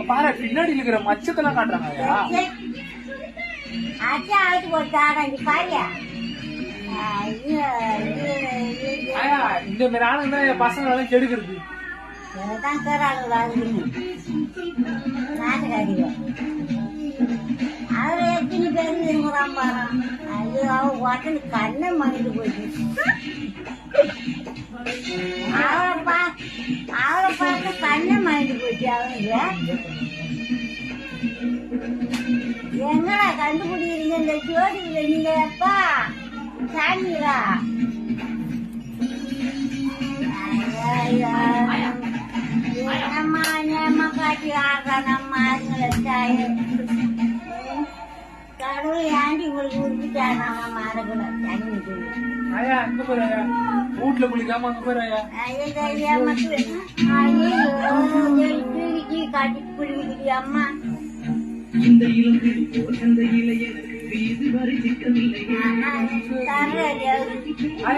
பாரு பின்னாடி இருக்கிற மச்சத்தெல்லாம் காட்டுறாங்க இந்த மாதிரி ஆளுங்க தான் என் பசங்க எல்லாம் கெடுக்கிறது அவரை எத்தனை பேரு இருக்கிறான் பாரு. ஐயோ அவன் உடனே கண்ணை மங்கிட்டு போயிட்டு அவளை பார்த்து கண்ணை மங்கிட்டு போயிட்டு அவனுக்கு எங்கடா கண்டுபிடிக்கிறீங்க இந்த ஜோடியில நீங்க எப்பா சாமிரா என்னம்மா நேமா காட்டி ஆடுறா நம்ம ஆளுங்களை கடவுள் ஏண்டி உங்களுக்கு உறுப்பிட்டாங்க மாறக்கூட தண்ணி வீட்டுல குளிக்காம அங்க போய் காட்டி குடிக்கிட்டு அம்மா இந்த இலையை இதுவரை சிக்கவில்லை. தர